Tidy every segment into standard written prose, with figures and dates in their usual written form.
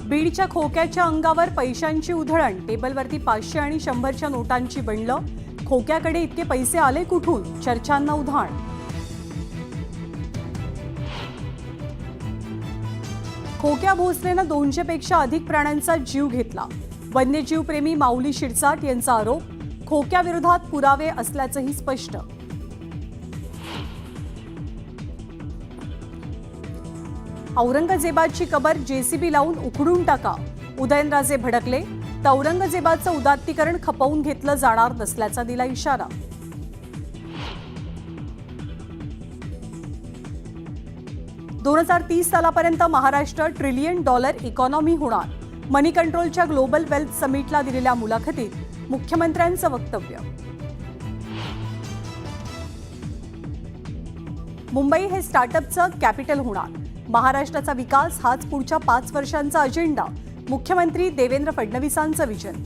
बीडच्या खोक्याच्या अंगावर पैशांची उधळण, टेबलवरती 500 आणि 100च्या नोटांची बंडलं. खोक्याकडे इतके पैसे आले कुठून? चर्चांना उधाण. खोक्या भोसलेनं 200 पेक्षा अधिक प्राण्यांचा जीव घेतला. वन्यजीव प्रेमी माऊली शिरसाट यांचा आरोप. खोक्याविरोधात पुरावे असल्याचंही स्पष्ट. औरंगजेबाची कबर जेसीबी लावून उखडून टाका, उदयनराजे भडकले. तर औरंगजेबाचं उदात्तीकरण खपवून घेतलं जाणार नसल्याचा दिला इशारा. $2030 सालापर्यंत महाराष्ट्र $1 ट्रिलियन इकॉनॉमी होणार. मनी कंट्रोलच्या ग्लोबल वेल्थ समिटला दिलेल्या मुलाखतीत मुख्यमंत्र्यांचं वक्तव्य. मुंबई हे स्टार्टअपचं कॅपिटल होणार. महाराष्ट्राचा विकास हाच पुढच्या 5 वर्षांचा अजेंडा. मुख्यमंत्री देवेंद्र फडणवीसांचं विजन.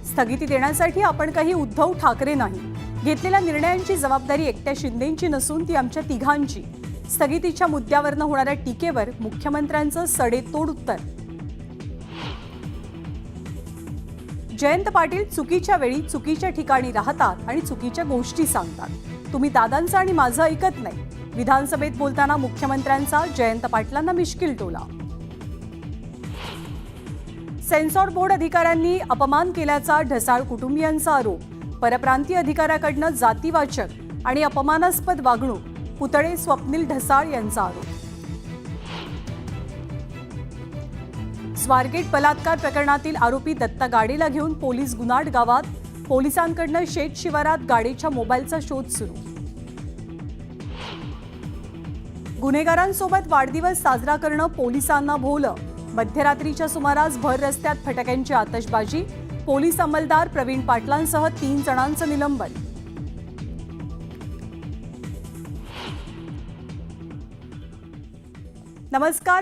स्थगिती देण्यासाठी आपण काही उद्धव ठाकरे नाही. घेतलेल्या निर्णयांची जबाबदारी एकट्या शिंदेंची नसून ती आमच्या तिघांची. स्थगितीच्या मुद्द्यावरनं होणाऱ्या टीकेवर मुख्यमंत्र्यांचं सडेतोड उत्तर. जयंत पाटील चुकीच्या वेळी चुकीच्या ठिकाणी राहतात आणि चुकीच्या गोष्टी सांगतात. तुम्ही दादांचं आणि माझं ऐकत नाही. विधानसभेत बोलताना मुख्यमंत्र्यांचा जयंत पाटलांना मिश्किल टोला. सेन्सॉर बोर्ड अधिकाऱ्यांनी अपमान केल्याचा ढसाळ कुटुंबियांचा आरोप. परप्रांतीय अधिकाऱ्याकडनं जातीवाचक आणि अपमानास्पद वागणूक. पुतळे स्वप्नील ढसाळ यांचा आरोप. स्वारगेट बलात्कार प्रकरणातील आरोपी दत्ता गाडेला घेऊन पोलीस गुन्हाड गावात. पोलिसांकडनं शेत शिवारात गाडेच्या मोबाईलचा शोध सुरू. गुन्हेगारांसोबत वाढदिवस साजरा करणं पोलिसांना भोवलं. मध्यरात्रीच्या सुमारास भर रस्त्यात फटाक्यांची आतषबाजी. पोलीस अंमलदार प्रवीण पाटलांसह 3 जणांचं निलंबन. नमस्कार.